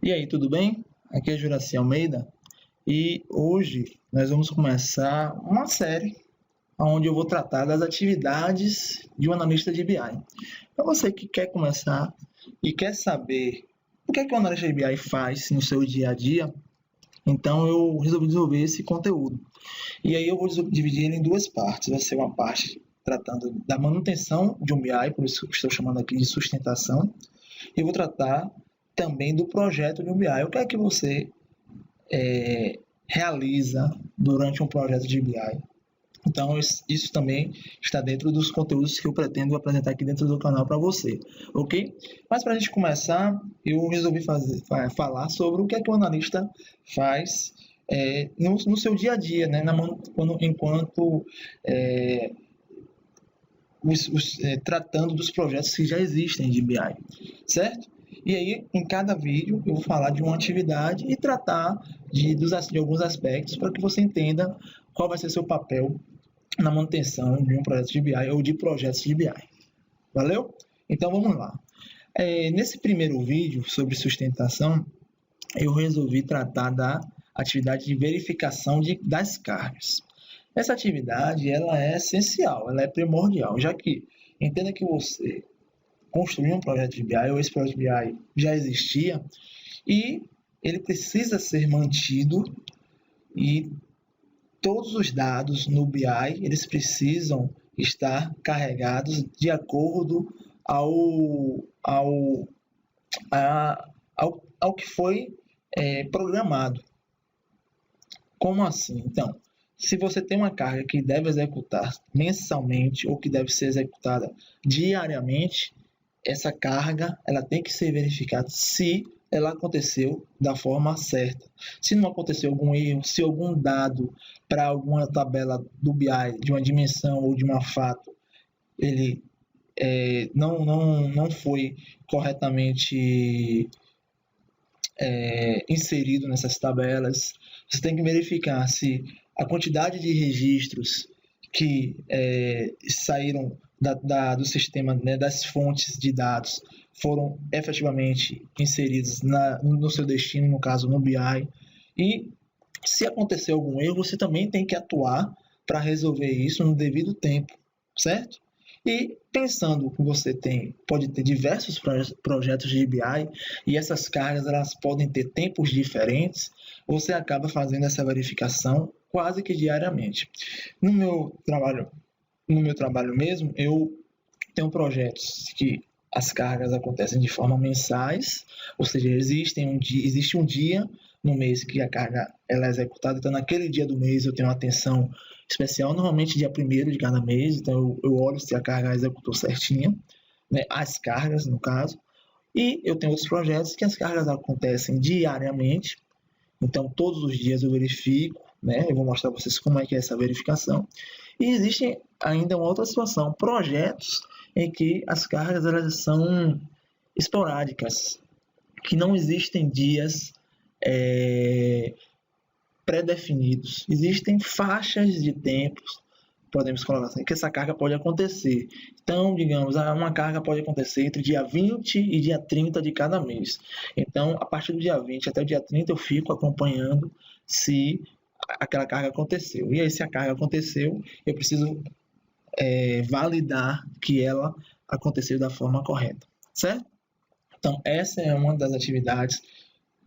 E aí, tudo bem? Aqui é Juraci Almeida e hoje nós vamos começar uma série onde eu vou tratar das atividades de um analista de BI. Para você que quer começar e quer saber o que é que o analista de BI faz no seu dia a dia, então eu resolvi desenvolver esse conteúdo. E aí eu vou dividir ele em duas partes. Vai ser uma parte tratando da manutenção de um BI, por isso que eu estou chamando aqui de sustentação, e vou tratar também do projeto de um BI. O que é que você realiza durante um projeto de BI? Então, isso também está dentro dos conteúdos que eu pretendo apresentar aqui dentro do canal para você, ok? Mas para a gente começar, eu resolvi falar sobre o que é que o analista faz no seu dia a dia, né? Enquanto tratando dos projetos que já existem de BI, certo? E aí, em cada vídeo, eu vou falar de uma atividade e tratar de alguns aspectos para que você entenda qual vai ser seu papel na manutenção de um projeto de BI ou de projetos de BI. Valeu? Então, vamos lá. Nesse primeiro vídeo sobre sustentação, eu resolvi tratar da atividade de verificação das cargas. Essa atividade ela é essencial, ela é primordial, já que entenda que você construiu um projeto de BI ou esse projeto de BI já existia e ele precisa ser mantido e todos os dados no BI eles precisam estar carregados de acordo ao que foi programado. Como assim? Então, se você tem uma carga que deve executar mensalmente ou que deve ser executada diariamente, essa carga ela tem que ser verificada se ela aconteceu da forma certa. Se não aconteceu algum erro, se algum dado para alguma tabela do BI de uma dimensão ou de uma fato ele não foi corretamente inserido nessas tabelas, você tem que verificar se a quantidade de registros que saíram do sistema, né, das fontes de dados, foram efetivamente inseridos no seu destino, no caso no BI. E se acontecer algum erro, você também tem que atuar para resolver isso no devido tempo, certo? E pensando que você pode ter diversos projetos de BI e essas cargas elas podem ter tempos diferentes, você acaba fazendo essa verificação quase que diariamente. No meu trabalho mesmo, eu tenho projetos que as cargas acontecem de forma mensais, ou seja, existe um dia no mês que a carga ela é executada, então naquele dia do mês eu tenho uma atenção especial, normalmente dia 1º de cada mês, então eu olho se a carga executou certinha, né, as cargas no caso, e eu tenho outros projetos que as cargas acontecem diariamente, então todos os dias eu verifico, né, eu vou mostrar para vocês como é que é essa verificação, e existe ainda uma outra situação, projetos em que as cargas elas são esporádicas, que não existem dias pré-definidos. Existem faixas de tempos, podemos colocar assim, que essa carga pode acontecer. Então, digamos, uma carga pode acontecer entre dia 20 e dia 30 de cada mês. Então, a partir do dia 20 até o dia 30, eu fico acompanhando se aquela carga aconteceu. E aí, se a carga aconteceu, eu preciso validar que ela aconteceu da forma correta, certo? Então, essa é uma das atividades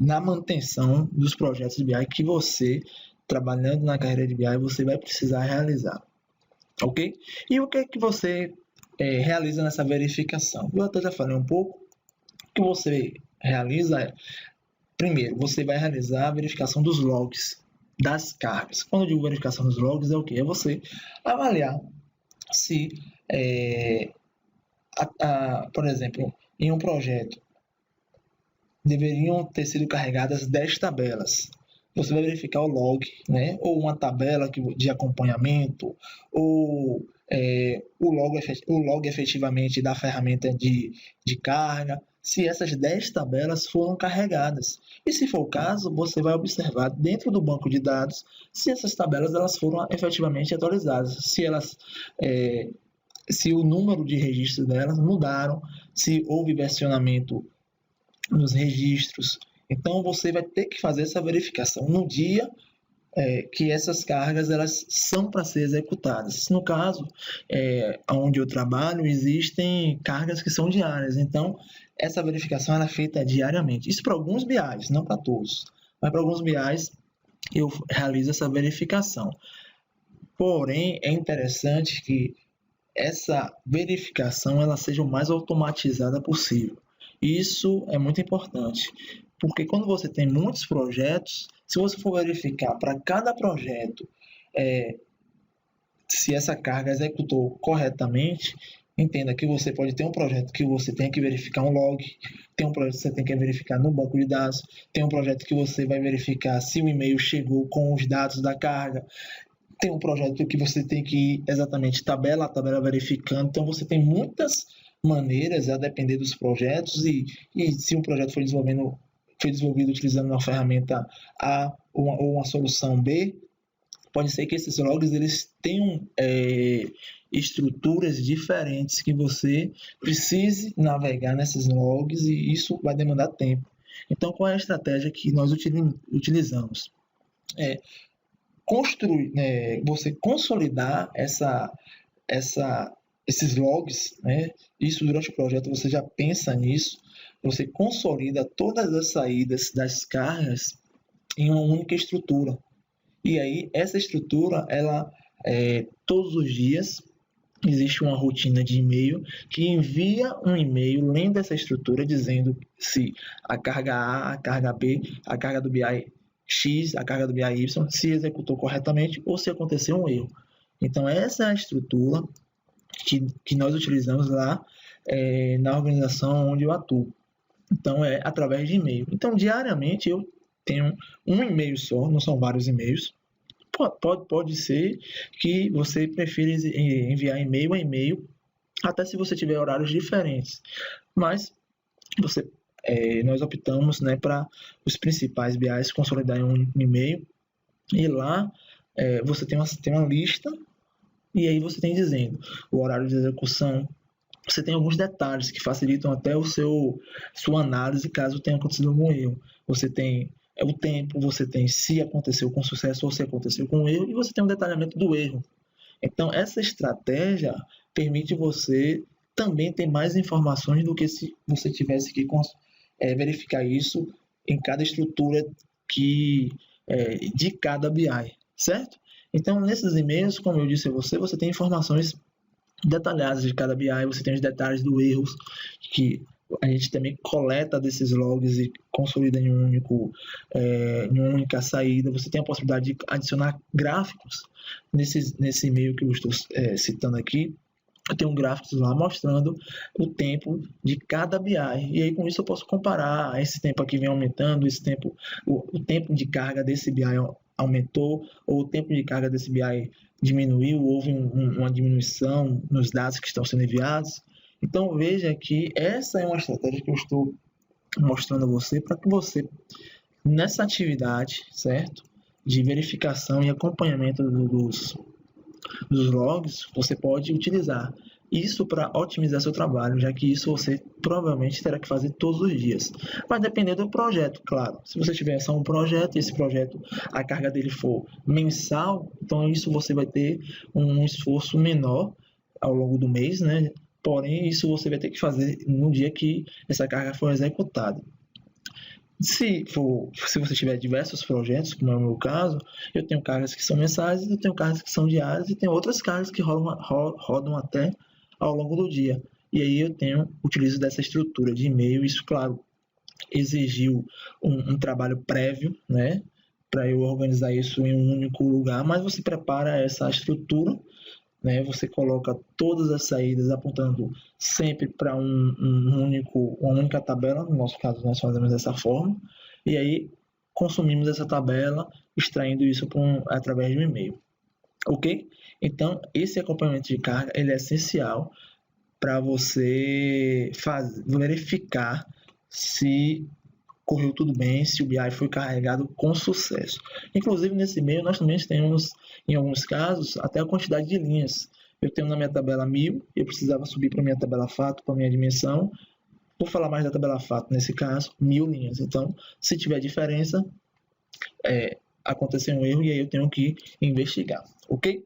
na manutenção dos projetos de BI que você, trabalhando na carreira de BI, você vai precisar realizar, ok? E o que é que você realiza nessa verificação? Eu até já falei um pouco. O que você realiza primeiro, você vai realizar a verificação dos logs das cargas. Quando eu digo verificação dos logs, é o que? É você avaliar se, por exemplo, em um projeto, deveriam ter sido carregadas 10 tabelas. Você vai verificar o log, né? Ou uma tabela de acompanhamento, ou o log efetivamente da ferramenta de carga, se essas 10 tabelas foram carregadas. E se for o caso, você vai observar dentro do banco de dados se essas tabelas elas foram efetivamente atualizadas, se elas se o número de registros delas mudaram, se houve versionamento nos registros. Então, você vai ter que fazer essa verificação no dia que essas cargas elas são para ser executadas. No caso, onde eu trabalho, existem cargas que são diárias. Então, essa verificação ela é feita diariamente. Isso para alguns BIs, não para todos. Mas para alguns BIs, eu realizo essa verificação. Porém, é interessante que essa verificação ela seja o mais automatizada possível. Isso é muito importante, porque quando você tem muitos projetos, se você for verificar para cada projeto se essa carga executou corretamente, entenda que você pode ter um projeto que você tem que verificar um log, tem um projeto que você tem que verificar no banco de dados, tem um projeto que você vai verificar se o e-mail chegou com os dados da carga, tem um projeto que você tem que ir exatamente tabela a tabela verificando. Então, você tem muitas maneiras a depender dos projetos e se um projeto foi desenvolvido utilizando uma ferramenta A ou uma solução B, pode ser que esses logs eles tenham estruturas diferentes que você precise navegar nesses logs e isso vai demandar tempo. Então, qual é a estratégia que nós utilizamos? Você consolidar esses logs, né? Isso durante o projeto você já pensa nisso, você consolida todas as saídas das cargas em uma única estrutura. E aí essa estrutura, ela todos os dias existe uma rotina de e-mail que envia um e-mail lendo essa estrutura dizendo se a carga A, a carga B, a carga do BI X, a carga do BI Y, se executou corretamente ou se aconteceu um erro. Então, essa é a estrutura que nós utilizamos lá na organização onde eu atuo. Então, é através de e-mail. Então, diariamente, eu tenho um e-mail só, não são vários e-mails. Pode ser que você prefira enviar e-mail a e-mail, até se você tiver horários diferentes. Mas, nós optamos, né, para os principais BIs consolidar em um e-mail e lá você tem uma lista e aí você tem dizendo o horário de execução. Você tem alguns detalhes que facilitam até sua análise caso tenha acontecido algum erro. Você tem o tempo, você tem se aconteceu com sucesso ou se aconteceu com erro e você tem um detalhamento do erro. Então essa estratégia permite você também ter mais informações do que se você tivesse que verificar isso em cada estrutura de cada BI, certo? Então, nesses e-mails, como eu disse a você tem informações detalhadas de cada BI, você tem os detalhes dos erros que a gente também coleta desses logs e consolida em uma única saída. Você tem a possibilidade de adicionar gráficos nesse e-mail que eu estou citando aqui. Eu tenho gráficos lá mostrando o tempo de cada BI. E aí, com isso, eu posso comparar. Esse tempo aqui vem aumentando, o tempo de carga desse BI aumentou, ou o tempo de carga desse BI diminuiu, houve uma diminuição nos dados que estão sendo enviados. Então, veja que essa é uma estratégia que eu estou mostrando a você para que você, nessa atividade, certo? De verificação e acompanhamento dos logs, você pode utilizar isso para otimizar seu trabalho, já que isso você provavelmente terá que fazer todos os dias. Mas dependendo do projeto, claro. Se você tiver só um projeto e esse projeto, a carga dele for mensal, então isso você vai ter um esforço menor ao longo do mês, né? Porém, isso você vai ter que fazer no dia que essa carga for executada. Se você tiver diversos projetos, como é o meu caso, eu tenho cargas que são mensais, eu tenho cargas que são diárias e tem outras cargas que rodam até ao longo do dia. E aí eu utilizo dessa estrutura de e-mail. Isso, claro, exigiu um trabalho prévio, né, para eu organizar isso em um único lugar, mas você prepara essa estrutura, né, você coloca todas as saídas apontando sempre para uma única tabela. No nosso caso, nós fazemos dessa forma, e aí consumimos essa tabela, extraindo isso através de um e-mail. Ok? Então, esse acompanhamento de carga ele é essencial para você verificar se correu tudo bem, se o BI foi carregado com sucesso. Inclusive, nesse e-mail, nós também temos, em alguns casos, até a quantidade de linhas. eu tenho na minha tabela 1000, eu precisava subir para minha tabela fato, para minha dimensão. Vou falar mais da tabela fato nesse caso, 1000 linhas. Então, se tiver diferença, aconteceu um erro e aí eu tenho que investigar, ok?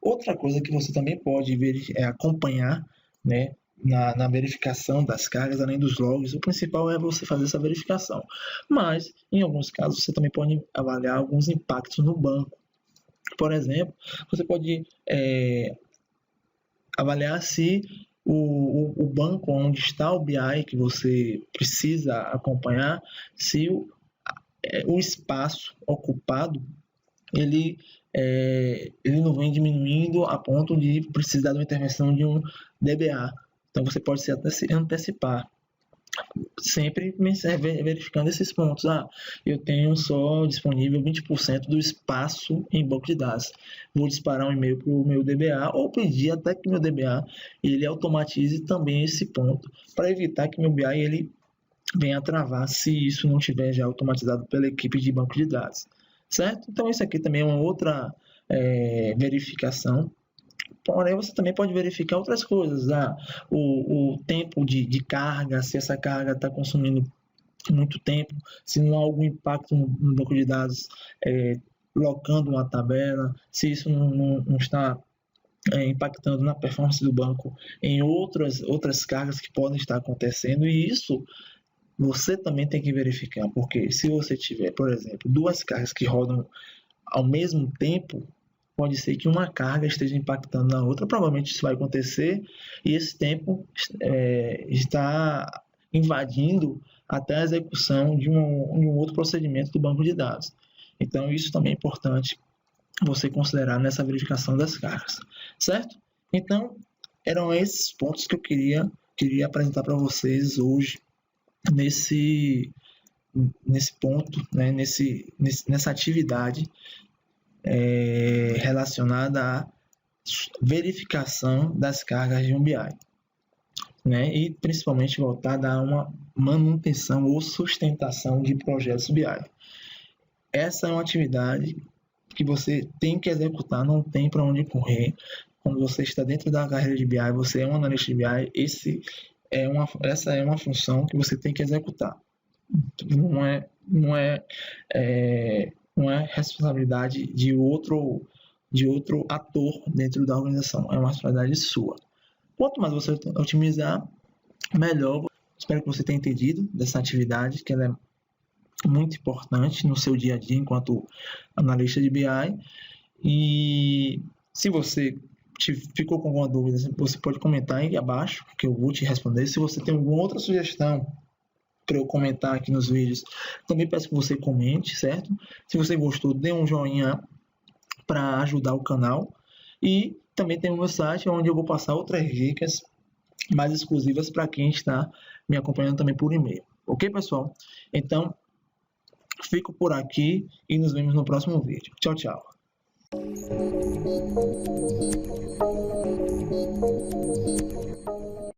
Outra coisa que você também pode acompanhar, né, na verificação das cargas, além dos logs, o principal é você fazer essa verificação. Mas, em alguns casos, você também pode avaliar alguns impactos no banco. Por exemplo, você pode avaliar se o banco onde está o BI que você precisa acompanhar, se o espaço ocupado ele não vem diminuindo a ponto de precisar de uma intervenção de um DBA. Então você pode se antecipar, sempre verificando esses pontos. Eu tenho só disponível 20% do espaço em banco de dados. Vou disparar um e-mail para o meu DBA ou pedir até que meu DBA ele automatize também esse ponto, para evitar que meu BI ele venha travar se isso não estiver já automatizado pela equipe de banco de dados. Certo? Então, isso aqui também é uma outra verificação. Porém, você também pode verificar outras coisas. O tempo de carga, se essa carga está consumindo muito tempo, se não há algum impacto no banco de dados locando uma tabela, se isso não está impactando na performance do banco em outras cargas que podem estar acontecendo. E isso você também tem que verificar, porque se você tiver, por exemplo, duas cargas que rodam ao mesmo tempo, pode ser que uma carga esteja impactando na outra, provavelmente isso vai acontecer, e esse tempo está invadindo até a execução de um outro procedimento do banco de dados. Então, isso também é importante você considerar nessa verificação das cargas, certo? Então, eram esses pontos que eu queria apresentar para vocês hoje, nesse ponto, né, nessa atividade relacionada à verificação das cargas de um BI, né, e principalmente voltada a uma manutenção ou sustentação de projetos BI. Essa é uma atividade que você tem que executar, não tem para onde correr. Quando você está dentro da carreira de BI, você é um analista de BI, essa é uma função que você tem que executar. Não é responsabilidade de outro ator dentro da organização, é uma responsabilidade sua. Quanto mais você otimizar, melhor. Espero que você tenha entendido dessa atividade, que ela é muito importante no seu dia a dia enquanto analista de BI. E se você ficou com alguma dúvida, você pode comentar aí abaixo, que eu vou te responder. Se você tem alguma outra sugestão para eu comentar aqui nos vídeos, também peço que você comente, certo? Se você gostou, dê um joinha para ajudar o canal. E também tem o meu site, onde eu vou passar outras dicas mais exclusivas para quem está me acompanhando também por e-mail. Ok, pessoal? Então, fico por aqui e nos vemos no próximo vídeo. Tchau, tchau.